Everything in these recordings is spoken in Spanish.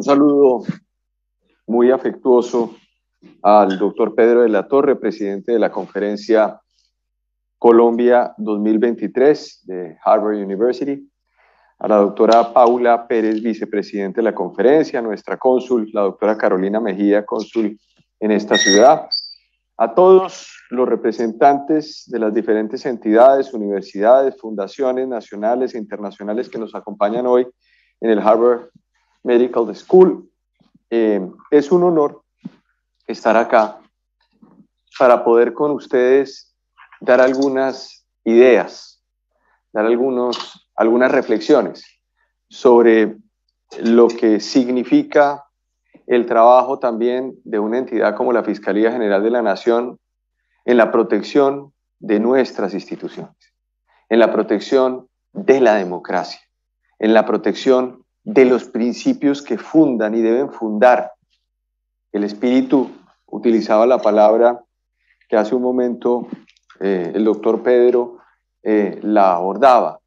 saludo muy afectuoso al doctor Pedro de la Torre, presidente de la conferencia Colombia 2023 de Harvard University, a la doctora Paula Pérez, vicepresidente de la conferencia, nuestra cónsul, la doctora Carolina Mejía, cónsul en esta ciudad, a todos los representantes de las diferentes entidades, universidades, fundaciones nacionales e internacionales que nos acompañan hoy en el Harvard Medical School. Es un honor estar acá para poder con ustedes dar algunas ideas, dar algunas reflexiones sobre lo que significa el trabajo también de una entidad como la Fiscalía General de la Nación en la protección de nuestras instituciones, en la protección de la democracia, en la protección de los principios que fundan y deben fundar. El espíritu, utilizaba la palabra que hace un momento el doctor Pedro la abordaba,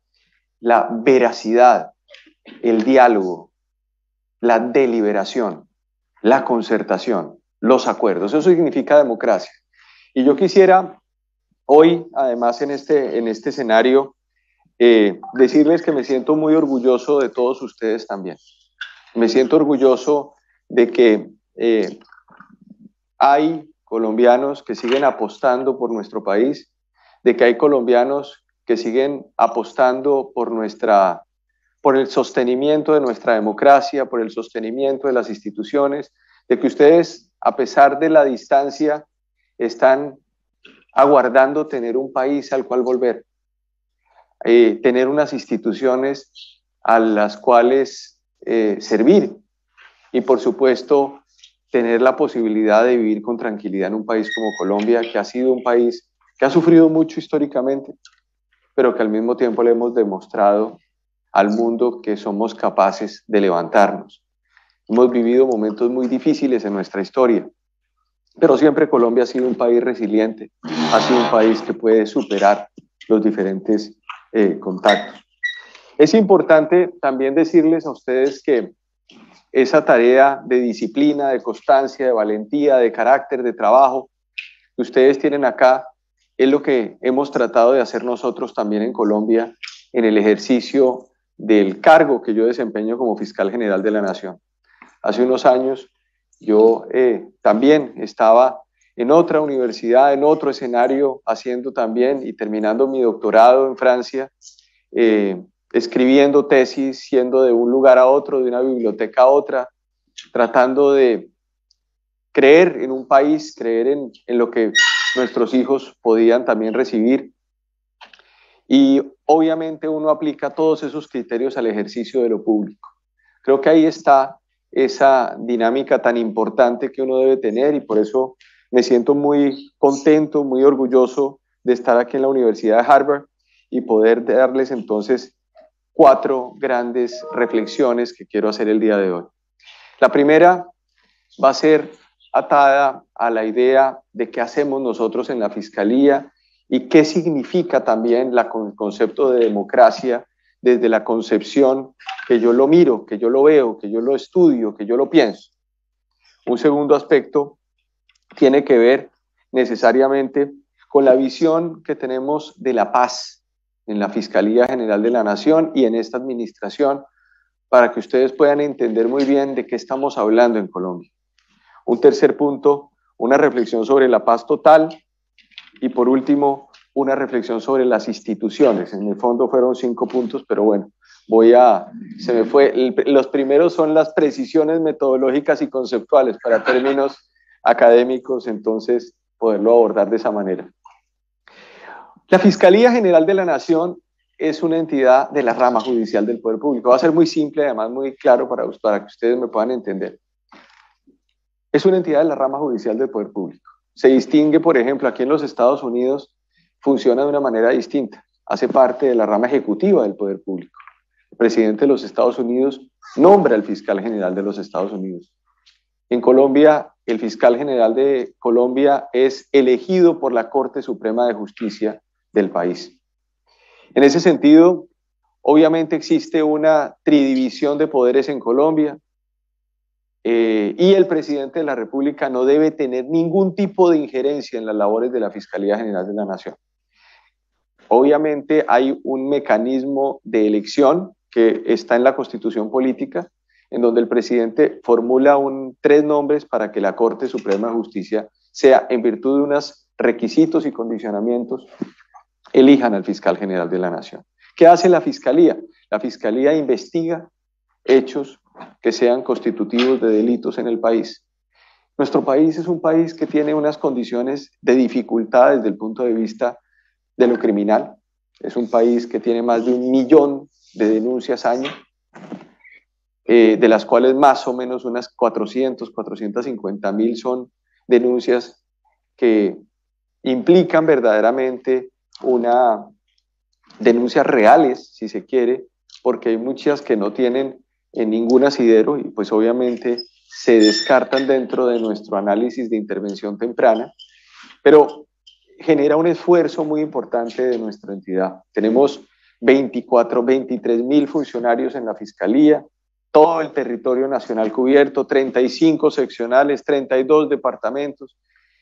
la veracidad, el diálogo, la deliberación, la concertación, los acuerdos. Eso significa democracia. Y yo quisiera hoy, además en este escenario, decirles que me siento muy orgulloso de todos ustedes también. Me siento orgulloso de que hay colombianos que siguen apostando por nuestro país, de que hay colombianos que siguen apostando por el sostenimiento de nuestra democracia, por el sostenimiento de las instituciones, de que ustedes, a pesar de la distancia, están aguardando tener un país al cual volver, tener unas instituciones a las cuales servir y, por supuesto, tener la posibilidad de vivir con tranquilidad en un país como Colombia, que ha sido un país que ha sufrido mucho históricamente, pero que al mismo tiempo le hemos demostrado al mundo que somos capaces de levantarnos. Hemos vivido momentos muy difíciles en nuestra historia, pero siempre Colombia ha sido un país resiliente, ha sido un país que puede superar los diferentes contactos. Es importante también decirles a ustedes que esa tarea de disciplina, de constancia, de valentía, de carácter, de trabajo que ustedes tienen acá es lo que hemos tratado de hacer nosotros también en Colombia en el ejercicio del cargo que yo desempeño como fiscal general de la Nación. Hace unos años yo también estaba en otra universidad, en otro escenario, haciendo también y terminando mi doctorado en Francia, escribiendo tesis, yendo de un lugar a otro, de una biblioteca a otra, tratando de creer en un país, creer en lo que nuestros hijos podían también recibir. Y obviamente uno aplica todos esos criterios al ejercicio de lo público. Creo que ahí está esa dinámica tan importante que uno debe tener y por eso me siento muy contento, muy orgulloso de estar aquí en la Universidad de Harvard y poder darles entonces 4 grandes reflexiones que quiero hacer el día de hoy. La primera va a ser atada a la idea de qué hacemos nosotros en la Fiscalía y qué significa también el concepto de democracia desde la concepción que yo lo miro, que yo lo veo, que yo lo estudio, que yo lo pienso. Un segundo aspecto tiene que ver necesariamente con la visión que tenemos de la paz en la Fiscalía General de la Nación y en esta administración, para que ustedes puedan entender muy bien de qué estamos hablando en Colombia. Un tercer punto, una reflexión sobre la paz total y por último, una reflexión sobre las instituciones. En el fondo fueron 5 puntos, pero bueno, se me fue. Los primeros son las precisiones metodológicas y conceptuales para términos académicos, entonces poderlo abordar de esa manera. La Fiscalía General de la Nación es una entidad de la rama judicial del Poder Público. Va a ser muy simple, además muy claro para que ustedes me puedan entender. Es una entidad de la rama judicial del Poder Público. Se distingue, por ejemplo, aquí en los Estados Unidos, funciona de una manera distinta. Hace parte de la rama ejecutiva del Poder Público. El presidente de los Estados Unidos nombra al fiscal general de los Estados Unidos. En Colombia, el fiscal general de Colombia es elegido por la Corte Suprema de Justicia del país. En ese sentido, obviamente existe una tridivisión de poderes en Colombia. y el presidente de la República no debe tener ningún tipo de injerencia en las labores de la Fiscalía General de la Nación. Obviamente hay un mecanismo de elección que está en la Constitución Política, en donde el presidente formula 3 nombres para que la Corte Suprema de Justicia sea, en virtud de unos requisitos y condicionamientos, elijan al fiscal general de la Nación. ¿Qué hace la Fiscalía? La Fiscalía investiga hechos que sean constitutivos de delitos en el país. Nuestro país es un país que tiene unas condiciones de dificultad desde el punto de vista de lo criminal. Es un país que tiene más de 1 millón de denuncias año, de las cuales más o menos unas 450.000 son denuncias que implican verdaderamente denuncias reales, si se quiere, porque hay muchas que no tienen ningún asidero y pues obviamente se descartan dentro de nuestro análisis de intervención temprana, pero genera un esfuerzo muy importante de nuestra entidad. Tenemos 23.000 funcionarios en la Fiscalía, todo el territorio nacional cubierto, 35 seccionales, 32 departamentos.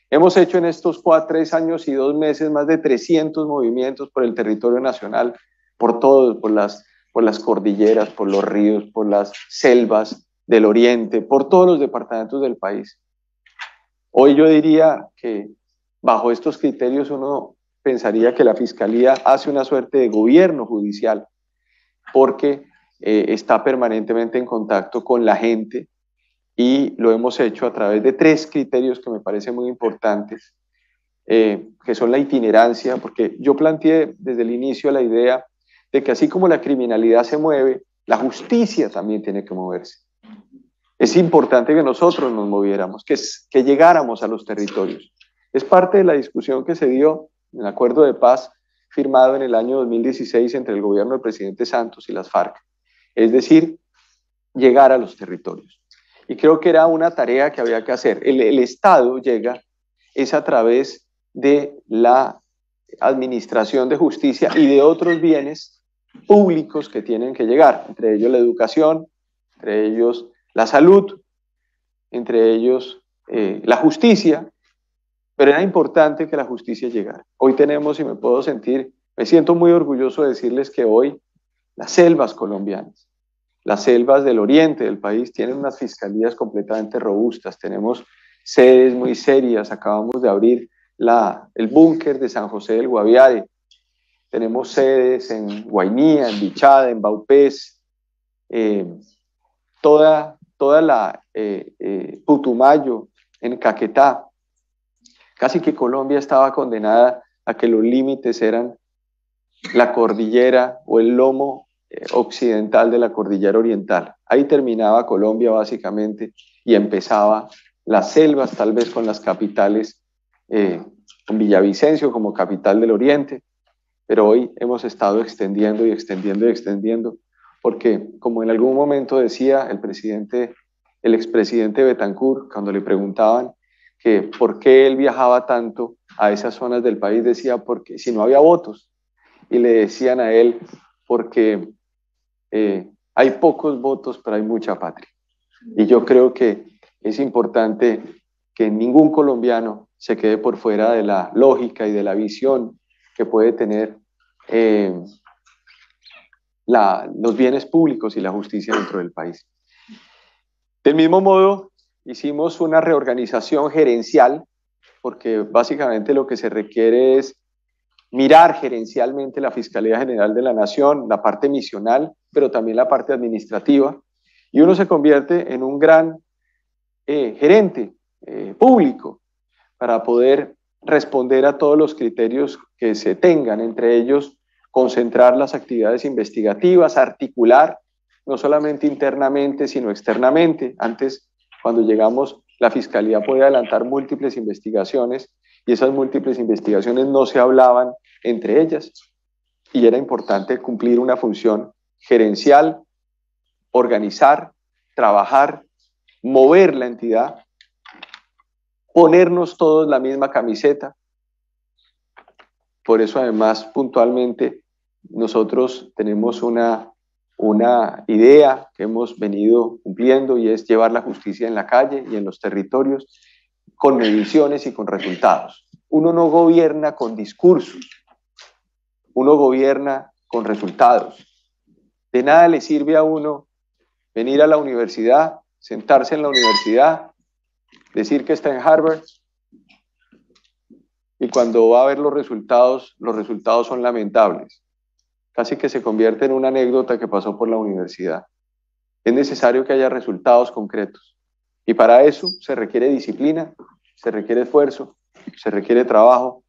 Hemos hecho en estos 3 años y 2 meses más de 300 movimientos por el territorio nacional, por las cordilleras, por los ríos, por las selvas del oriente, por todos los departamentos del país. Hoy yo diría que bajo estos criterios uno pensaría que la Fiscalía hace una suerte de gobierno judicial, porque está permanentemente en contacto con la gente, y lo hemos hecho a través de 3 criterios que me parecen muy importantes, que son la itinerancia, porque yo planteé desde el inicio la idea de que así como la criminalidad se mueve, la justicia también tiene que moverse. Es importante que nosotros nos moviéramos, que llegáramos a los territorios. Es parte de la discusión que se dio en el acuerdo de paz firmado en el año 2016 entre el gobierno del presidente Santos y las FARC. Es decir, llegar a los territorios. Y creo que era una tarea que había que hacer. El Estado llega es a través de la administración de justicia y de otros bienes públicos que tienen que llegar, entre ellos la educación, entre ellos la salud, entre ellos la justicia, pero era importante que la justicia llegara. Hoy tenemos, y me siento muy orgulloso de decirles que hoy las selvas colombianas, las selvas del oriente del país tienen unas fiscalías completamente robustas, tenemos sedes muy serias, acabamos de abrir el búnker de San José del Guaviare, tenemos sedes en Guainía, en Bichada, en Baupés, toda la Putumayo, en Caquetá. Casi que Colombia estaba condenada a que los límites eran la cordillera o el lomo occidental de la cordillera oriental. Ahí terminaba Colombia básicamente y empezaba las selvas, tal vez con las capitales, con Villavicencio como capital del oriente, pero hoy hemos estado extendiendo y extendiendo y extendiendo, porque como en algún momento decía el expresidente Betancur, cuando le preguntaban que por qué él viajaba tanto a esas zonas del país, decía porque si no había votos, y le decían a él porque hay pocos votos pero hay mucha patria, y yo creo que es importante que ningún colombiano se quede por fuera de la lógica y de la visión que puede tener los bienes públicos y la justicia dentro del país. Del mismo modo, hicimos una reorganización gerencial, porque básicamente lo que se requiere es mirar gerencialmente la Fiscalía General de la Nación, la parte misional, pero también la parte administrativa, y uno se convierte en un gran gerente público para poder responder a todos los criterios que se tengan, entre ellos concentrar las actividades investigativas, articular no solamente internamente, sino externamente. Antes, cuando llegamos, la Fiscalía podía adelantar múltiples investigaciones y esas múltiples investigaciones no se hablaban entre ellas, y era importante cumplir una función gerencial, organizar, trabajar, mover la entidad, ponernos todos la misma camiseta. Por eso además puntualmente nosotros tenemos una una idea que hemos venido cumpliendo y es llevar la justicia en la calle y en los territorios con mediciones y con resultados. Uno no gobierna con discursos, uno gobierna con resultados. De nada le sirve a uno venir a la universidad, sentarse en la universidad, decir que está en Harvard, y cuando va a ver los resultados son lamentables. Casi que se convierte en una anécdota que pasó por la universidad. Es necesario que haya resultados concretos. Y para eso se requiere disciplina, se requiere esfuerzo, se requiere trabajo,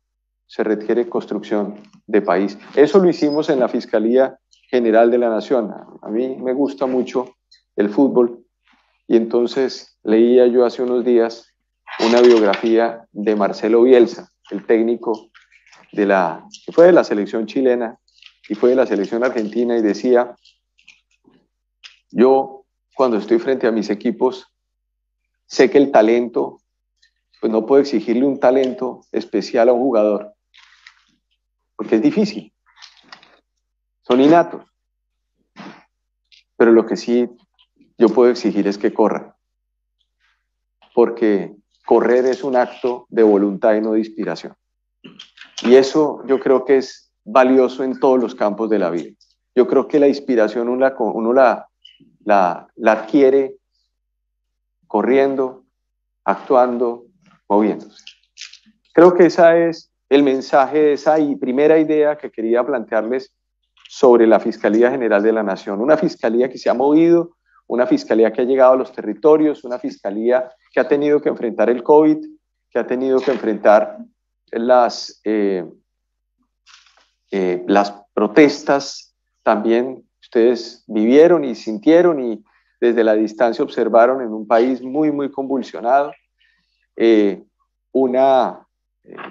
se requiere construcción de país. Eso lo hicimos en la Fiscalía General de la Nación. A mí me gusta mucho el fútbol y entonces leía yo hace unos días una biografía de Marcelo Bielsa, el técnico que fue de la selección chilena y fue de la selección argentina, y decía: yo cuando estoy frente a mis equipos sé que el talento, pues no puedo exigirle un talento especial a un jugador, porque es difícil, son innatos, pero lo que sí yo puedo exigir es que corran, porque correr es un acto de voluntad y no de inspiración. Y eso yo creo que es valioso en todos los campos de la vida. Yo creo que la inspiración uno la adquiere corriendo, actuando, moviéndose. Creo que ese es el mensaje de esa primera idea que quería plantearles sobre la Fiscalía General de la Nación. Una fiscalía que se ha movido, una fiscalía que ha llegado a los territorios, una fiscalía que ha tenido que enfrentar el COVID, que ha tenido que enfrentar las protestas. También ustedes vivieron y sintieron y desde la distancia observaron en un país muy, muy convulsionado una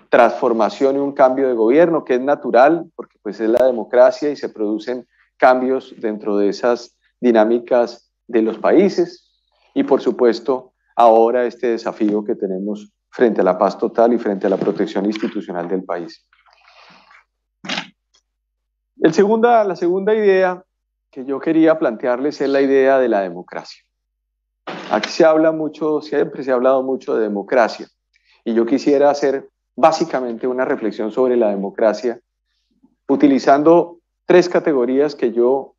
transformación y un cambio de gobierno que es natural, porque pues es la democracia y se producen cambios dentro de esas dinámicas de los países. Y por supuesto, ahora este desafío que tenemos frente a la paz total y frente a la protección institucional del país. La segunda idea que yo quería plantearles es la idea de la democracia. Aquí se habla mucho, siempre se ha hablado mucho de democracia, y yo quisiera hacer básicamente una reflexión sobre la democracia, utilizando 3 categorías que yo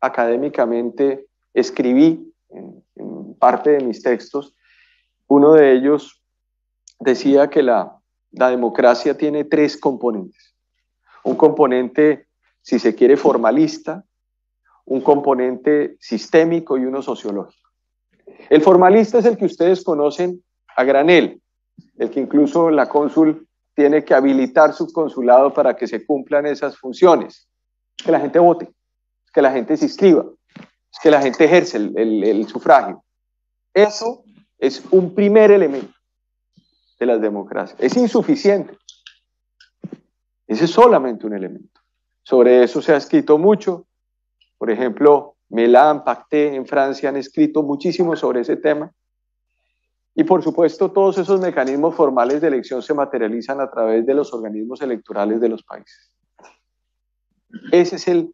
académicamente escribí en parte de mis textos. Uno de ellos decía que la democracia tiene 3 componentes. Un componente, si se quiere, formalista, un componente sistémico y uno sociológico. El formalista es el que ustedes conocen a granel, el que incluso la cónsul tiene que habilitar su consulado para que se cumplan esas funciones, que la gente vote, que la gente se inscriba, que la gente ejerce el sufragio. Eso es un primer elemento de las democracias. Es insuficiente. Ese es solamente un elemento. Sobre eso se ha escrito mucho. Por ejemplo, Melan, Pacté en Francia han escrito muchísimo sobre ese tema. Y por supuesto, todos esos mecanismos formales de elección se materializan a través de los organismos electorales de los países. Ese es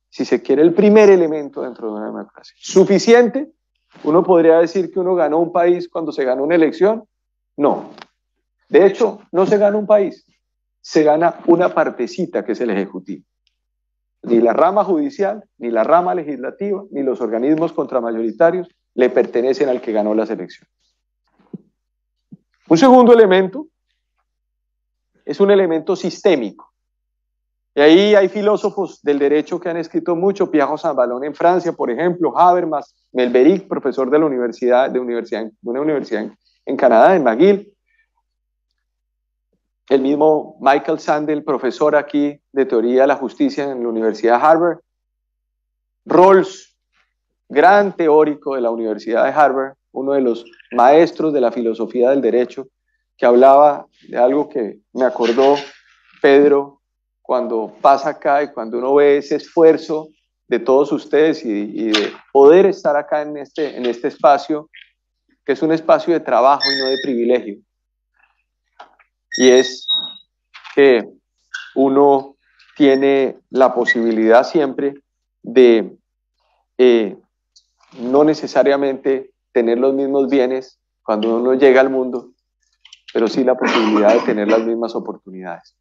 si se quiere, el primer elemento dentro de una democracia. ¿Suficiente? ¿Uno podría decir que uno ganó un país cuando se ganó una elección? No. De hecho, no se gana un país, se gana una partecita que es el Ejecutivo. Ni la rama judicial, ni la rama legislativa, ni los organismos contramayoritarios le pertenecen al que ganó las elecciones. Un segundo elemento es un elemento sistémico. Y ahí hay filósofos del derecho que han escrito mucho, Pierre Saint-Ballon en Francia, por ejemplo, Habermas, Melberic, profesor de una universidad en Canadá, en McGill, el mismo Michael Sandel, profesor aquí de teoría de la justicia en la Universidad de Harvard, Rawls, gran teórico de la Universidad de Harvard, uno de los maestros de la filosofía del derecho, que hablaba de algo que me acordó Pedro cuando pasa acá y cuando uno ve ese esfuerzo de todos ustedes y de poder estar acá en este espacio, que es un espacio de trabajo y no de privilegio. Y es que uno tiene la posibilidad siempre de no necesariamente tener los mismos bienes cuando uno llega al mundo, pero sí la posibilidad de tener las mismas oportunidades.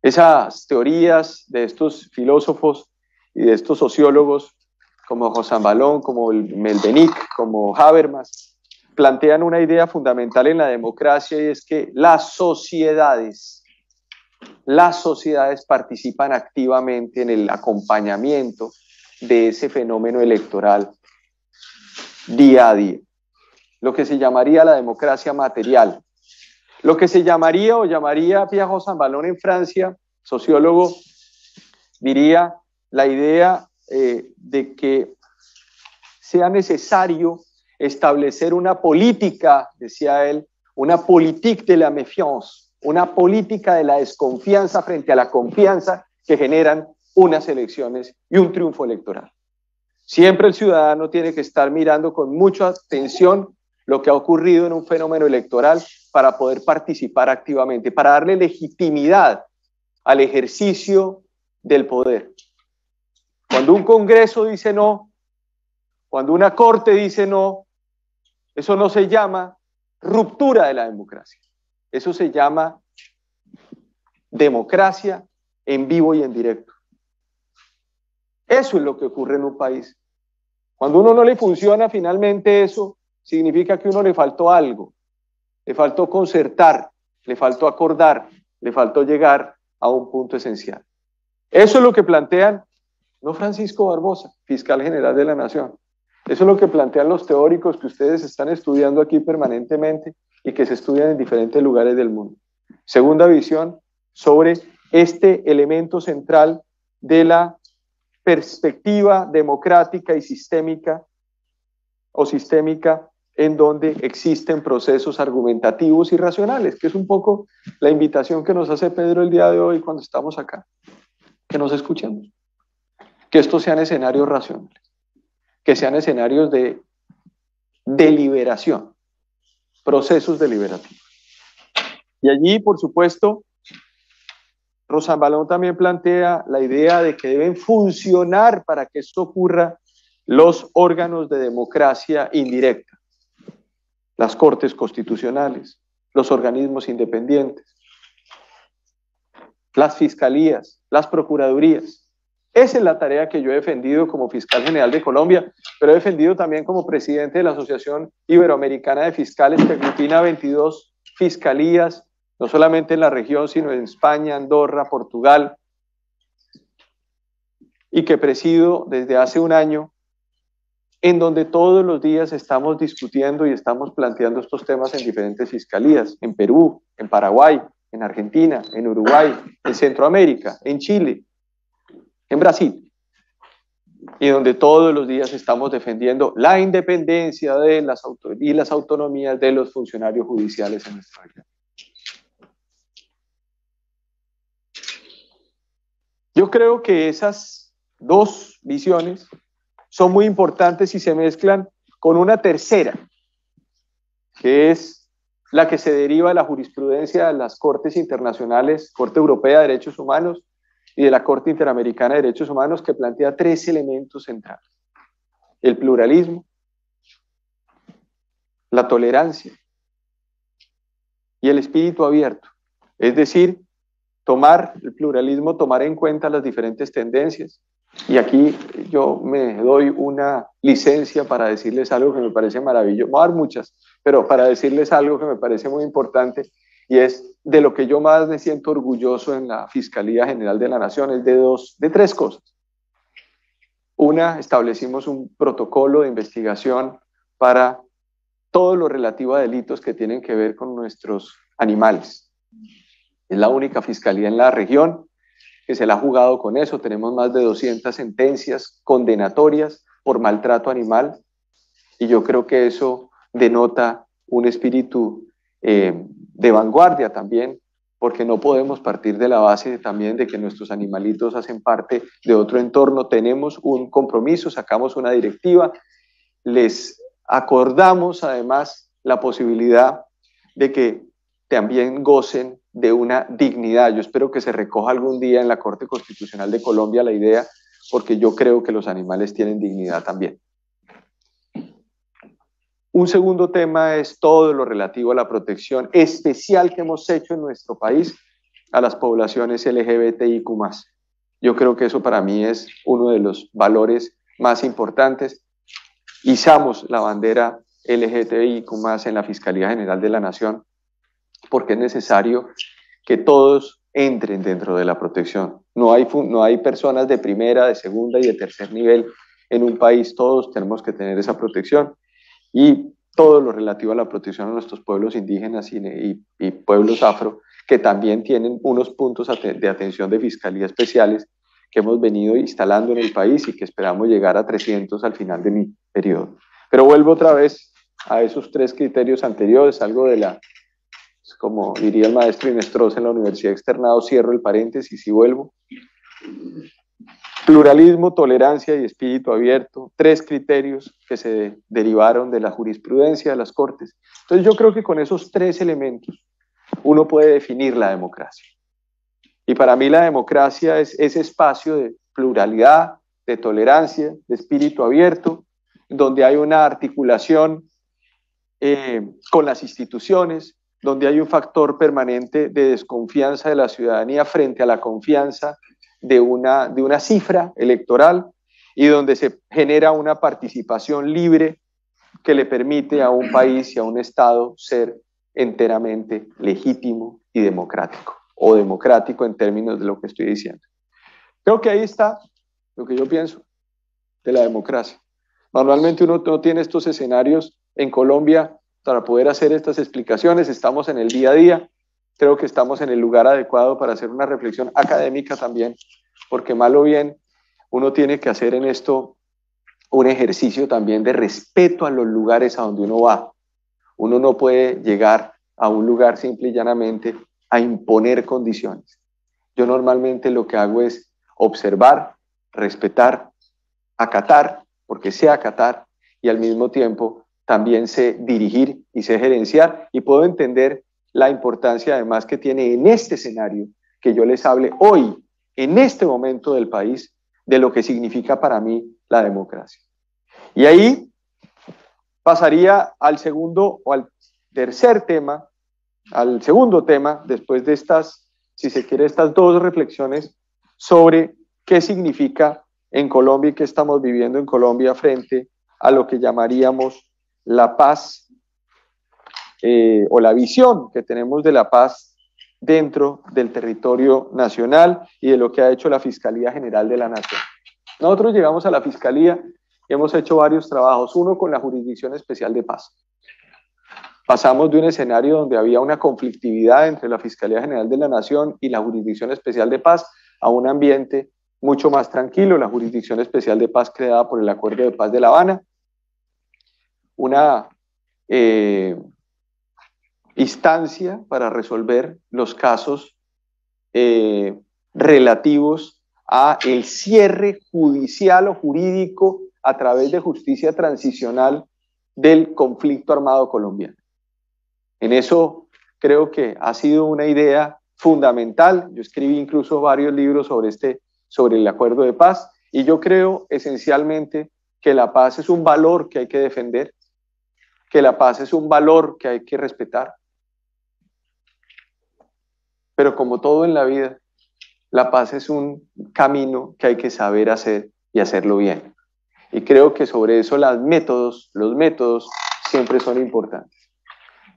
Esas teorías de estos filósofos y de estos sociólogos como José Ambalón, como Melvenick, como Habermas, plantean una idea fundamental en la democracia, y es que las sociedades participan activamente en el acompañamiento de ese fenómeno electoral día a día. Lo que se llamaría la democracia material. Lo que se llamaría o llamaría Pierre José Ambalón en Francia, sociólogo, diría la idea de que sea necesario establecer una política, decía él, una politique de la méfiance, una política de la desconfianza frente a la confianza que generan unas elecciones y un triunfo electoral. Siempre el ciudadano tiene que estar mirando con mucha atención lo que ha ocurrido en un fenómeno electoral para poder participar activamente, para darle legitimidad al ejercicio del poder. Cuando un Congreso dice no, cuando una Corte dice no, eso no se llama ruptura de la democracia. Eso se llama democracia en vivo y en directo. Eso es lo que ocurre en un país. Cuando a uno no le funciona, finalmente eso significa que a uno le faltó algo. Le faltó concertar, le faltó acordar, le faltó llegar a un punto esencial. Eso es lo que plantean, no Francisco Barbosa, fiscal general de la Nación. Eso es lo que plantean los teóricos que ustedes están estudiando aquí permanentemente y que se estudian en diferentes lugares del mundo. Segunda visión sobre este elemento central de la perspectiva democrática y sistémica en donde existen procesos argumentativos y racionales, que es un poco la invitación que nos hace Pedro el día de hoy cuando estamos acá, que nos escuchemos, que estos sean escenarios racionales, que sean escenarios de deliberación, procesos deliberativos. Y allí, por supuesto, José Ambalón también plantea la idea de que deben funcionar para que esto ocurra los órganos de democracia indirecta, las cortes constitucionales, los organismos independientes, las fiscalías, las procuradurías. Esa es la tarea que yo he defendido como fiscal general de Colombia, pero he defendido también como presidente de la Asociación Iberoamericana de Fiscales, que aglutina 22 fiscalías, no solamente en la región, sino en España, Andorra, Portugal, y que presido desde hace un año, en donde todos los días estamos discutiendo y estamos planteando estos temas en diferentes fiscalías, en Perú, en Paraguay, en Argentina, en Uruguay, en Centroamérica, en Chile, en Brasil, y donde todos los días estamos defendiendo la independencia de las autonomías de los funcionarios judiciales en nuestra región. Yo creo que esas dos visiones son muy importantes y se mezclan con una tercera, que es la que se deriva de la jurisprudencia de las Cortes Internacionales, Corte Europea de Derechos Humanos y de la Corte Interamericana de Derechos Humanos, que plantea tres elementos centrales: el pluralismo, la tolerancia y el espíritu abierto. Es decir, tomar el pluralismo, tomar en cuenta las diferentes tendencias. Y aquí yo me doy una licencia para decirles algo que me parece maravilloso. Voy a dar muchas, pero para decirles algo que me parece muy importante, y es de lo que yo más me siento orgulloso en la Fiscalía General de la Nación, es de tres cosas. Una, establecimos un protocolo de investigación para todo lo relativo a delitos que tienen que ver con nuestros animales. Es la única fiscalía en la región que se la ha jugado con eso. Tenemos más de 200 sentencias condenatorias por maltrato animal, y yo creo que eso denota un espíritu de vanguardia también, porque no podemos partir de la base también de que nuestros animalitos hacen parte de otro entorno. Tenemos un compromiso, sacamos una directiva, les acordamos además la posibilidad de que también gocen de una dignidad. Yo espero que se recoja algún día en la Corte Constitucional de Colombia la idea, porque yo creo que los animales tienen dignidad también. Un segundo tema es todo lo relativo a la protección especial que hemos hecho en nuestro país a las poblaciones LGBTIQ+. Yo creo que eso para mí es uno de los valores más importantes. Izamos la bandera LGBTIQ+ en la Fiscalía General de la Nación porque es necesario que todos entren dentro de la protección. No hay personas de primera, de segunda y de tercer nivel en un país. Todos tenemos que tener esa protección y todo lo relativo a la protección a nuestros pueblos indígenas y pueblos afro, que también tienen unos puntos de atención de fiscalía especiales que hemos venido instalando en el país y que esperamos llegar a 300 al final de mi periodo. Pero vuelvo otra vez a esos 3 criterios anteriores, algo de la, como diría el maestro Inestrosa en la Universidad Externado, cierro el paréntesis y vuelvo. Pluralismo, tolerancia y espíritu abierto, 3 criterios que se derivaron de la jurisprudencia de las Cortes. Entonces yo creo que con esos 3 elementos uno puede definir la democracia. Y para mí la democracia es ese espacio de pluralidad, de tolerancia, de espíritu abierto, donde hay una articulación con las instituciones, donde hay un factor permanente de desconfianza de la ciudadanía frente a la confianza de una cifra electoral y donde se genera una participación libre que le permite a un país y a un Estado ser enteramente legítimo y democrático, o democrático en términos de lo que estoy diciendo. Creo que ahí está lo que yo pienso de la democracia. Normalmente uno no tiene estos escenarios en Colombia para poder hacer estas explicaciones, estamos en el día a día, creo que estamos en el lugar adecuado para hacer una reflexión académica también, porque mal o bien uno tiene que hacer en esto un ejercicio también de respeto a los lugares a donde uno va. Uno no puede llegar a un lugar simple y llanamente a imponer condiciones. Yo normalmente lo que hago es observar, respetar, acatar, porque sé acatar, y al mismo tiempo también sé dirigir y sé gerenciar, y puedo entender la importancia además que tiene en este escenario que yo les hable hoy, en este momento del país, de lo que significa para mí la democracia. Y ahí pasaría al segundo o al tercer tema, al segundo tema, después de estas, si se quiere, estas 2 reflexiones sobre qué significa en Colombia y qué estamos viviendo en Colombia frente a lo que llamaríamos la paz o la visión que tenemos de la paz dentro del territorio nacional y de lo que ha hecho la Fiscalía General de la Nación. Nosotros llegamos a la Fiscalía y hemos hecho varios trabajos, uno con la Jurisdicción Especial de Paz. Pasamos de un escenario donde había una conflictividad entre la Fiscalía General de la Nación y la Jurisdicción Especial de Paz a un ambiente mucho más tranquilo, la Jurisdicción Especial de Paz creada por el Acuerdo de Paz de La Habana, una instancia para resolver los casos relativos a el cierre judicial o jurídico a través de justicia transicional del conflicto armado colombiano. En eso creo que ha sido una idea fundamental. Yo escribí incluso varios libros sobre el acuerdo de paz y yo creo esencialmente que la paz es un valor que hay que defender, que la paz es un valor que hay que respetar. Pero como todo en la vida, la paz es un camino que hay que saber hacer y hacerlo bien. Y creo que sobre eso los métodos siempre son importantes.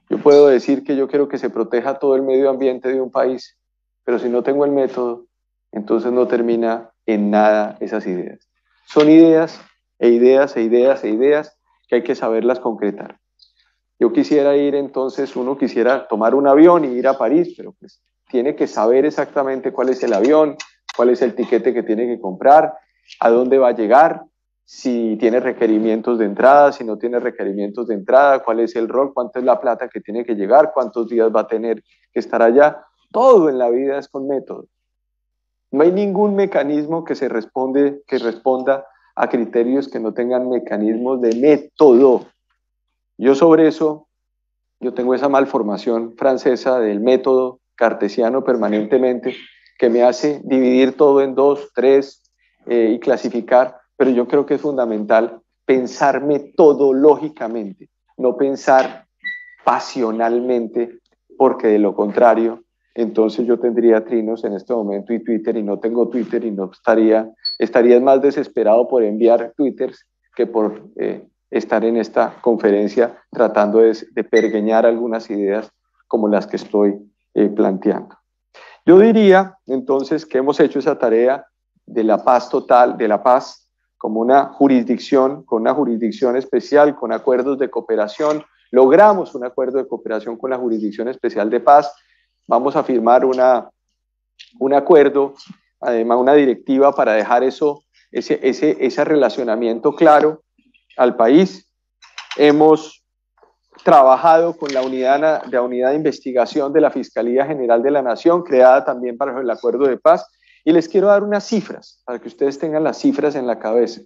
Yo puedo decir que yo quiero que se proteja todo el medio ambiente de un país, pero si no tengo el método, entonces no termina en nada esas ideas. Son ideas e ideas e ideas e ideas que hay que saberlas concretar. Yo quisiera ir entonces, uno quisiera tomar un avión y ir a París, pero pues tiene que saber exactamente cuál es el avión, cuál es el tiquete que tiene que comprar, a dónde va a llegar, si tiene requerimientos de entrada, si no tiene requerimientos de entrada, cuál es el rol, cuánto es la plata que tiene que llegar, cuántos días va a tener que estar allá. Todo en la vida es con método. No hay ningún mecanismo que responda a criterios que no tengan mecanismos de método. Yo sobre eso, yo tengo esa malformación francesa del método cartesiano permanentemente que me hace dividir todo en 2, 3 y clasificar, pero yo creo que es fundamental pensar metodológicamente, no pensar pasionalmente, porque de lo contrario, entonces yo tendría trinos en este momento y Twitter, y no tengo Twitter, y no estaría más desesperado por enviar twitters que por estar en esta conferencia tratando de pergeñar algunas ideas como las que estoy planteando. Yo diría entonces que hemos hecho esa tarea de la paz total, de la paz como una jurisdicción, con una jurisdicción especial, con acuerdos de cooperación. Logramos un acuerdo de cooperación con la Jurisdicción Especial de Paz. Vamos a firmar un acuerdo, además una directiva para dejar ese relacionamiento claro al país. Hemos trabajado con la unidad de investigación de la Fiscalía General de la Nación, creada también para el acuerdo de paz, y les quiero dar unas cifras, para que ustedes tengan las cifras en la cabeza.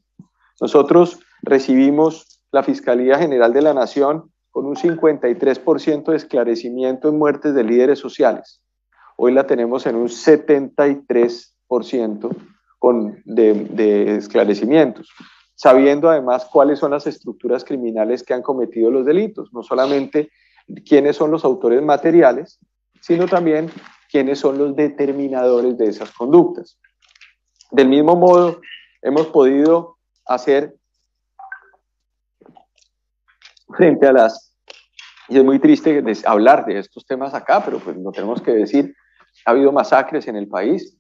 Nosotros recibimos la Fiscalía General de la Nación con un 53% de esclarecimiento en muertes de líderes sociales. Hoy la tenemos en un 73% de esclarecimientos, sabiendo además cuáles son las estructuras criminales que han cometido los delitos, no solamente quiénes son los autores materiales, sino también quiénes son los determinadores de esas conductas. Del mismo modo, hemos podido hacer frente a y es muy triste hablar de estos temas acá, pero pues lo tenemos que decir, ha habido masacres en el país.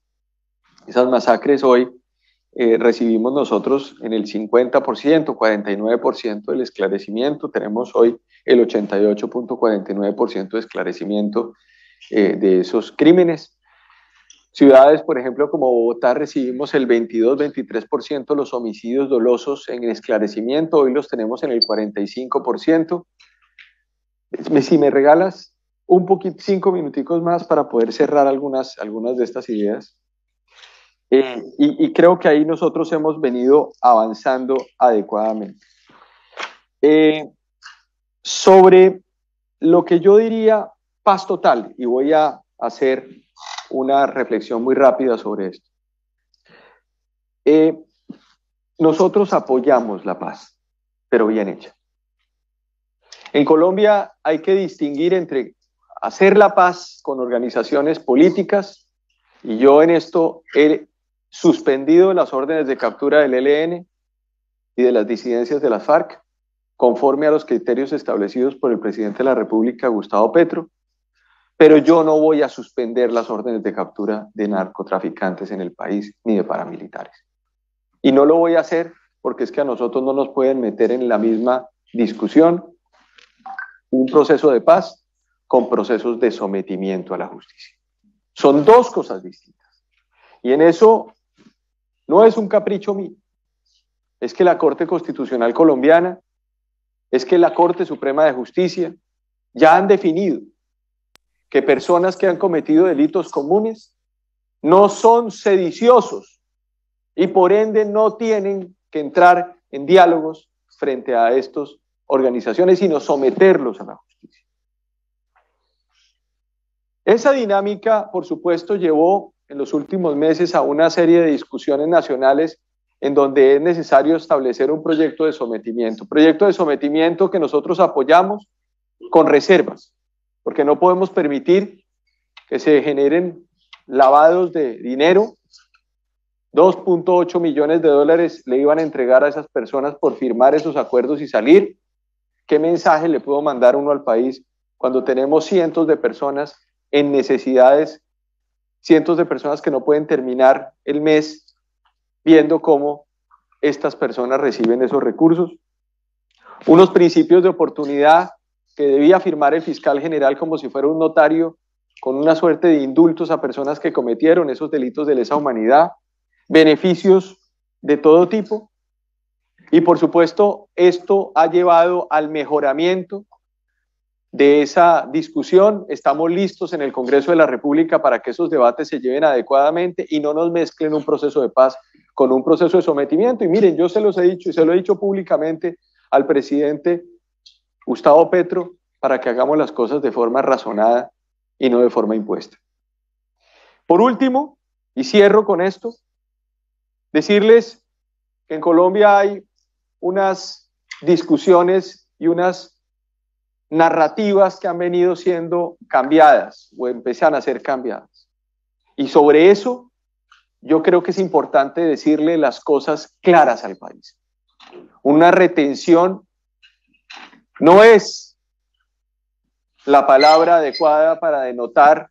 Esas masacres hoy recibimos nosotros en el 50%, 49% del esclarecimiento, tenemos hoy el 88.49% de esclarecimiento de esos crímenes. Ciudades, por ejemplo, como Bogotá, recibimos el 22-23% de los homicidios dolosos en esclarecimiento, hoy los tenemos en el 45%. Si me regalas 5 minuticos más para poder cerrar algunas de estas ideas. Y creo que ahí nosotros hemos venido avanzando adecuadamente. Sobre lo que yo diría paz total, y voy a hacer una reflexión muy rápida sobre esto. Nosotros apoyamos la paz, pero bien hecha. En Colombia hay que distinguir entre hacer la paz con organizaciones políticas, y yo en esto he suspendido las órdenes de captura del ELN y de las disidencias de las FARC, conforme a los criterios establecidos por el presidente de la República, Gustavo Petro, pero yo no voy a suspender las órdenes de captura de narcotraficantes en el país, ni de paramilitares. Y no lo voy a hacer porque es que a nosotros no nos pueden meter en la misma discusión un proceso de paz con procesos de sometimiento a la justicia. Son dos cosas distintas. Y en eso no es un capricho mío. Es que la Corte Constitucional Colombiana, es que la Corte Suprema de Justicia ya han definido que personas que han cometido delitos comunes no son sediciosos y por ende no tienen que entrar en diálogos frente a estas organizaciones, sino someterlos a la justicia. Esa dinámica, por supuesto, llevó en los últimos meses a una serie de discusiones nacionales en donde es necesario establecer un proyecto de sometimiento que nosotros apoyamos con reservas, porque no podemos permitir que se generen lavados de dinero. 2.8 millones de dólares le iban a entregar a esas personas por firmar esos acuerdos y salir. ¿Qué mensaje le puedo mandar uno al país cuando tenemos cientos de personas en necesidades, cientos de personas que no pueden terminar el mes viendo cómo estas personas reciben esos recursos? Unos principios de oportunidad que debía firmar el fiscal general como si fuera un notario, con una suerte de indultos a personas que cometieron esos delitos de lesa humanidad, beneficios de todo tipo. Y por supuesto, esto ha llevado al mejoramiento de esa discusión. Estamos listos en el Congreso de la República para que esos debates se lleven adecuadamente y no nos mezclen un proceso de paz con un proceso de sometimiento. Y miren, yo se los he dicho y se lo he dicho públicamente al presidente Gustavo Petro para que hagamos las cosas de forma razonada y no de forma impuesta. Por último, y cierro con esto, Decirles que en Colombia hay unas discusiones y unas narrativas que han venido siendo cambiadas o empiezan a ser cambiadas. Y sobre eso yo creo que es importante decirle las cosas claras al país. Una retención no es la palabra adecuada para denotar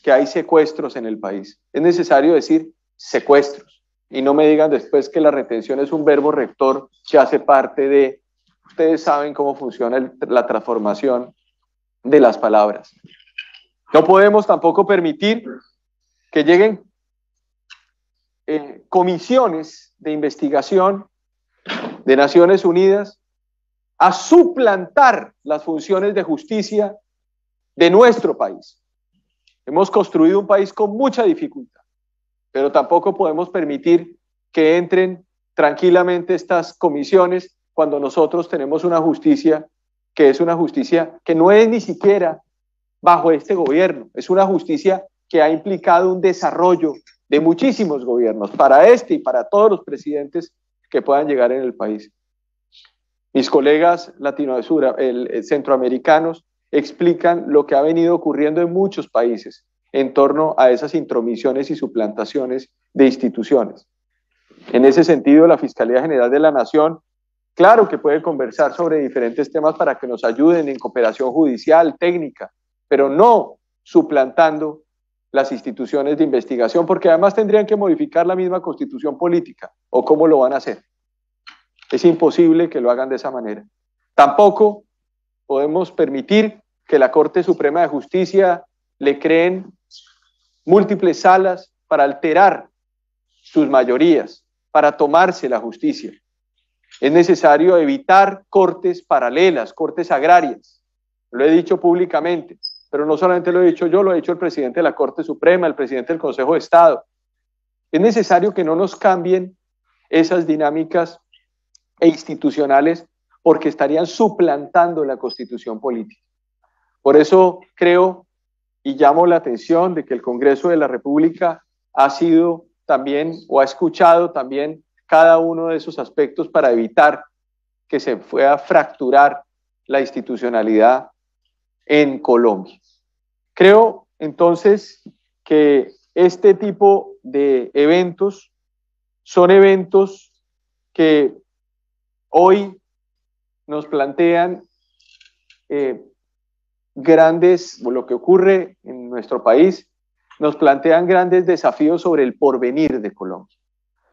que hay secuestros en el país. Es necesario decir secuestros y no me digan después que la retención es un verbo rector que hace parte de... Ustedes saben cómo funciona la transformación de las palabras. No podemos tampoco permitir que lleguen comisiones de investigación de Naciones Unidas a suplantar las funciones de justicia de nuestro país. Hemos construido un país con mucha dificultad, pero tampoco podemos permitir que entren tranquilamente estas comisiones cuando nosotros tenemos una justicia que es una justicia que no es ni siquiera bajo este gobierno, es una justicia que ha implicado un desarrollo de muchísimos gobiernos, para este y para todos los presidentes que puedan llegar en el país. Mis colegas centroamericanos explican lo que ha venido ocurriendo en muchos países en torno a esas intromisiones y suplantaciones de instituciones. En ese sentido, la Fiscalía General de la Nación, claro que puede conversar sobre diferentes temas para que nos ayuden en cooperación judicial, técnica, pero no suplantando las instituciones de investigación, porque además tendrían que modificar la misma constitución política, o cómo lo van a hacer. Es imposible que lo hagan de esa manera. Tampoco podemos permitir que la Corte Suprema de Justicia le creen múltiples salas para alterar sus mayorías, para tomarse la justicia. Es necesario evitar cortes paralelas, cortes agrarias. Lo he dicho públicamente, pero no solamente lo he dicho yo, lo ha dicho el presidente de la Corte Suprema, el presidente del Consejo de Estado. Es necesario que no nos cambien esas dinámicas institucionales porque estarían suplantando la constitución política. Por eso creo y llamo la atención de que el Congreso de la República ha sido también o ha escuchado también cada uno de esos aspectos para evitar que se pueda fracturar la institucionalidad en Colombia. Creo entonces que este tipo de eventos son eventos que hoy nos plantean lo que ocurre en nuestro país, nos plantean grandes desafíos sobre el porvenir de Colombia,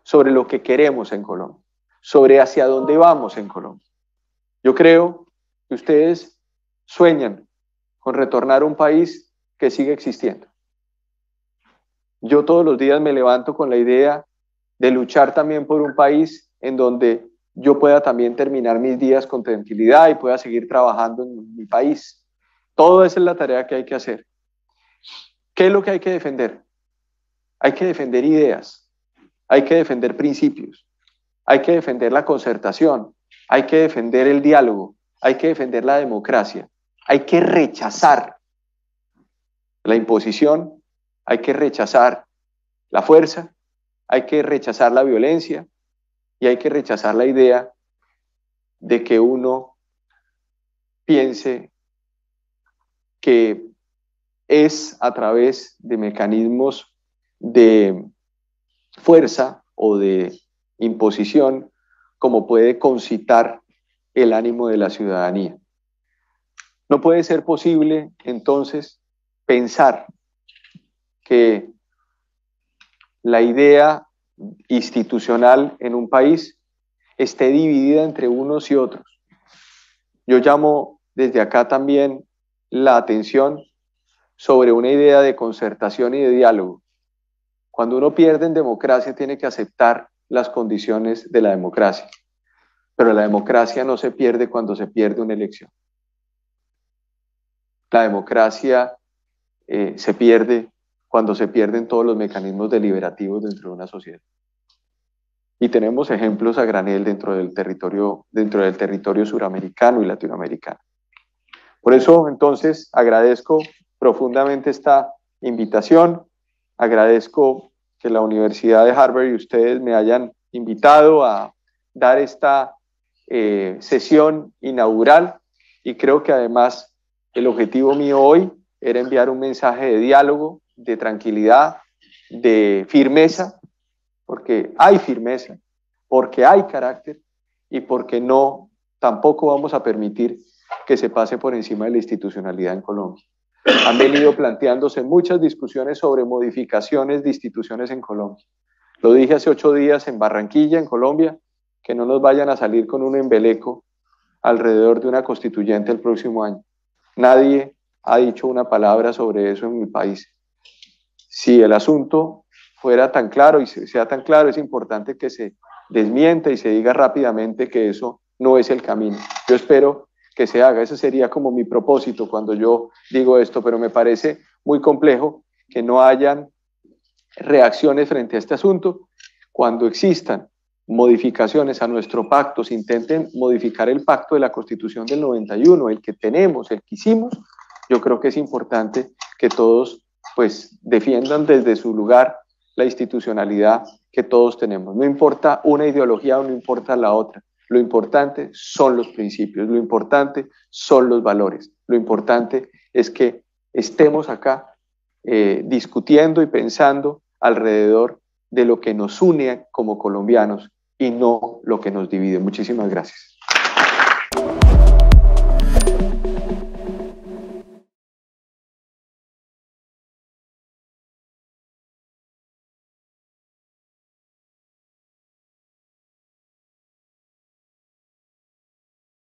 sobre lo que queremos en Colombia, sobre hacia dónde vamos en Colombia. Yo creo que ustedes sueñan con retornar a un país que sigue existiendo. Yo todos los días me levanto con la idea de luchar también por un país en donde yo pueda también terminar mis días con tranquilidad y pueda seguir trabajando en mi país. Toda esa es la tarea que hay que hacer. ¿Qué es lo que hay que defender? Hay que defender ideas, hay que defender principios, hay que defender la concertación, hay que defender el diálogo, hay que defender la democracia, hay que rechazar la imposición, hay que rechazar la fuerza, hay que rechazar la violencia y hay que rechazar la idea de que uno piense que es a través de mecanismos de fuerza o de imposición como puede concitar el ánimo de la ciudadanía. No puede ser posible entonces pensar que la idea institucional en un país esté dividida entre unos y otros. Yo llamo desde acá también la atención sobre una idea de concertación y de diálogo. Cuando uno pierde en democracia tiene que aceptar las condiciones de la democracia, pero la democracia no se pierde cuando se pierde una elección. La democracia se pierde cuando se pierden todos los mecanismos deliberativos dentro de una sociedad. Y tenemos ejemplos a granel dentro del territorio suramericano y latinoamericano. Por eso, entonces, agradezco profundamente esta invitación, agradezco que la Universidad de Harvard y ustedes me hayan invitado a dar esta sesión inaugural, y creo que además el objetivo mío hoy era enviar un mensaje de diálogo, de tranquilidad, de firmeza, porque hay firmeza, porque hay carácter y porque no, tampoco vamos a permitir que se pase por encima de la institucionalidad en Colombia. Han venido planteándose muchas discusiones sobre modificaciones de instituciones en Colombia. Lo dije hace 8 días en Barranquilla, en Colombia, que no nos vayan a salir con un embeleco alrededor de una constituyente el próximo año. Nadie ha dicho una palabra sobre eso en mi país. Si el asunto fuera tan claro y sea tan claro, es importante que se desmienta y se diga rápidamente que eso no es el camino. Yo espero que se haga, ese sería como mi propósito cuando yo digo esto, pero me parece muy complejo que no hayan reacciones frente a este asunto. Cuando existan modificaciones a nuestro pacto, se intenten modificar el pacto de la Constitución del 91, el que tenemos, el que hicimos, yo creo que es importante que todos pues defiendan desde su lugar la institucionalidad que todos tenemos. No importa una ideología o no importa la otra. Lo importante son los principios, lo importante son los valores, lo importante es que estemos acá discutiendo y pensando alrededor de lo que nos une como colombianos y no lo que nos divide. Muchísimas gracias.